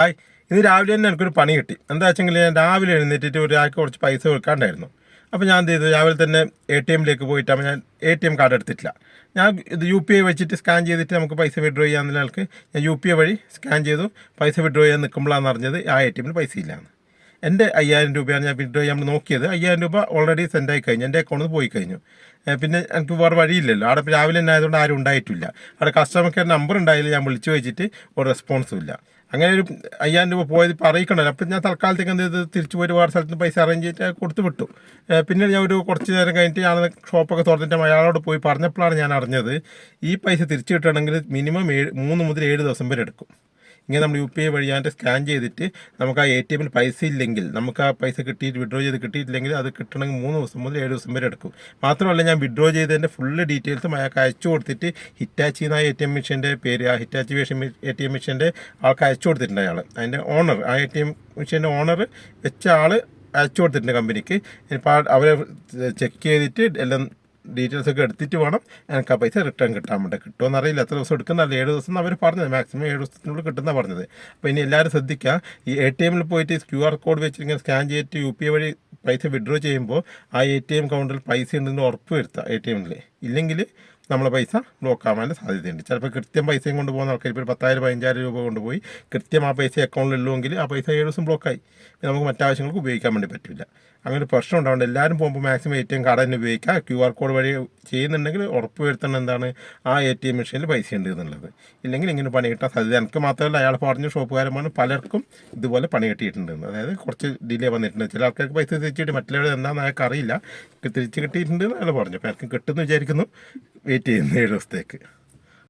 Hi, ഇന്ന് രാവിലെ തന്നെ എനിക്കൊരു പണി കിട്ടി. എന്താ വെച്ചെങ്കിൽ ഞാൻ രാവിലെ എഴുന്നേറ്റിട്ട് ഒരാൾക്ക് കുറച്ച് പൈസ കൊടുക്കാണ്ടായിരുന്നു. അപ്പോൾ ഞാൻ എന്ത് ചെയ്തു, രാവിലെ തന്നെ ATM പോയിട്ടാകുമ്പോൾ ഞാൻ ATM കാർഡ് എടുത്തിട്ടില്ല. ഞാൻ ഇത് UPI വെച്ചിട്ട് സ്കാൻ ചെയ്തിട്ട് നമുക്ക് പൈസ വിഡ്രോ ചെയ്യാമെന്നുള്ള ആൾക്ക് ഞാൻ UPI വഴി സ്കാൻ ചെയ്തു. പൈസ വിഡ്രോ ചെയ്യാൻ നിൽക്കുമ്പോഴാണ് അറിഞ്ഞത് ആ ATM പൈസ ഇല്ലാന്ന്. എൻ്റെ 5000 രൂപയാണ് ഞാൻ വിഡ്രോ ചെയ്യാൻ നോക്കിയത്. 5000 രൂപ ഓൾറെഡി സെൻഡ് ആയി കഴിഞ്ഞു, എൻ്റെ അക്കൗണ്ടിൽ നിന്ന് പോയി കഴിഞ്ഞു. പിന്നെ എനിക്ക് വേറെ വഴിയില്ലല്ലോ, അവിടെ രാവിലെ തന്നെ ആയതുകൊണ്ട് ആരും ഉണ്ടായിട്ടില്ല. അവിടെ കസ്റ്റമർ കെയർ നമ്പർ ഉണ്ടായില്ല, ഞാൻ വിളിച്ചു വെച്ചിട്ട് ഒരു റെസ്പോൺസും ഇല്ല. അങ്ങനെ ഒരു 5000 രൂപ പോയത് ഇപ്പോൾ അറിയിക്കണമല്ലോ. അപ്പം ഞാൻ തൽക്കാലത്തേക്ക് എന്ത് ചെയ്ത് തിരിച്ചു പോയിട്ട് വേറെ സ്ഥലത്ത് നിന്ന് പൈസ അറേഞ്ച് ചെയ്തിട്ട് കൊടുത്തു വിട്ടു. പിന്നെ ഞാൻ ഒരു കുറച്ച് നേരം കഴിഞ്ഞിട്ട് ഞാൻ ഷോപ്പൊക്കെ തുറന്നിട്ട് അയാളോട് പോയി പറഞ്ഞപ്പോഴാണ് ഞാൻ അറിഞ്ഞത് ഈ പൈസ തിരിച്ചു കിട്ടണമെങ്കിൽ മിനിമം 3 മുതൽ 7 ദിവസം വരെ എടുക്കും. ഇങ്ങനെ നമ്മൾ UPI വഴി അതിൻ്റെ സ്കാൻ ചെയ്തിട്ട് നമുക്ക് ആ ATM പൈസ ഇല്ലെങ്കിൽ, നമുക്ക് ആ പൈസ കിട്ടിയിട്ട് വിഡ്രോ ചെയ്ത് കിട്ടിയിട്ടില്ലെങ്കിൽ അത് കിട്ടണമെങ്കിൽ 3 ദിവസം മുതൽ 7 ദിവസം വരെ എടുക്കും. മാത്രമല്ല, ഞാൻ വിഡ്രോ ചെയ്തതിൻ്റെ ഫുള്ള് ഡീറ്റെയിൽസും അയാൾക്ക് അയച്ചു കൊടുത്തിട്ട് ഹിറ്റാച്ചി ചെയ്യുന്ന ATM മെഷീൻ്റെ പേര്, ആ ഹിറ്റാച്ചി ATM മെഷീൻ്റെ ആൾക്ക് അയച്ചു കൊടുത്തിട്ടുണ്ട്. അയാൾ അതിൻ്റെ ഓണർ, ആ ATM മെഷീൻ്റെ ഓണർ വെച്ച ആൾ അയച്ചു കൊടുത്തിട്ടുണ്ട് കമ്പനിക്ക്. ഇപ്പോൾ അവരെ ചെക്ക് ചെയ്തിട്ട് എല്ലാം ഡീറ്റെയിൽസൊക്കെ എടുത്തിട്ട് വേണം എനിക്ക് ആ പൈസ റിട്ടേൺ കിട്ടാൻ വേണ്ടി. കിട്ടുമെന്ന് അറിയില്ല, എത്ര ദിവസം എടുക്കുന്നതല്ല. 7 ദിവസം അവർ പറഞ്ഞത്, മാക്സിമം 7 ദിവസത്തിനുള്ളിൽ കിട്ടുന്ന പറഞ്ഞത്. അപ്പോൾ ഇനി എല്ലാവരും ശ്രദ്ധിക്കുക, ഈ ATM പോയിട്ട് QR കോഡ് വെച്ചിട്ട് ഇങ്ങനെ സ്കാൻ ചെയ്തിട്ട് UPI വഴി പൈസ വിഡ്രോ ചെയ്യുമ്പോൾ ആ ATM കൗണ്ടറിൽ പൈസ ഉണ്ടെന്ന് ഉറപ്പ് വരുത്തുക. ATM ഇല്ലെങ്കിൽ നമ്മളെ പൈസ ബ്ലോക്ക് ആവാൻ സാധ്യതയുണ്ട്. ചിലപ്പോൾ കൃത്യം പൈസയും കൊണ്ടുപോകുന്ന ആൾക്കാർ ഇപ്പോൾ 10,000 15,000 രൂപ കൊണ്ടുപോയി കൃത്യം ആ പൈസ അക്കൗണ്ടിലുള്ളെങ്കിൽ ആ പൈസ 7 ദിവസം ബ്ലോക്കായി, നമുക്ക് മറ്റാവശ്യങ്ങൾക്ക് ഉപയോഗിക്കാൻ വേണ്ടി പറ്റില്ല. അങ്ങനെ ഒരു പ്രശ്നം ഉണ്ടാവുന്നുണ്ട്. എല്ലാവരും പോകുമ്പോൾ മാക്സിമം ATM കാർഡ് തന്നെ ഉപയോഗിക്കുക. QR കോഡ് വഴി ചെയ്യുന്നുണ്ടെങ്കിൽ ഉറപ്പ് വരുത്തണം എന്താണ് ആ ATM മെഷീനിൽ പൈസ ഉണ്ട് എന്നുള്ളത്. ഇല്ലെങ്കിൽ ഇങ്ങനെ പണി കിട്ടാൻ സാധ്യത. എനിക്ക് മാത്രമല്ല, അയാൾ പറഞ്ഞ ഷോപ്പുകാരന്മാരും പലർക്കും ഇതുപോലെ പണി കിട്ടിയിട്ടുണ്ടെന്ന്. അതായത് കുറച്ച് ഡിലേ വന്നിട്ടുണ്ട്. ചില ആൾക്കാർക്ക് പൈസ തിരിച്ചിട്ട് മറ്റുള്ളവർ എന്താണെന്ന് അയാൾക്ക് അറിയില്ല, തിരിച്ച് കിട്ടിയിട്ടുണ്ട് എന്ന് അയാൾ പറഞ്ഞു. അപ്പോൾ എനിക്ക് കിട്ടുമെന്ന് വിചാരിക്കുന്നു. വെയിറ്റ് ചെയ്യുന്നു 7 ദിവസത്തേക്ക്.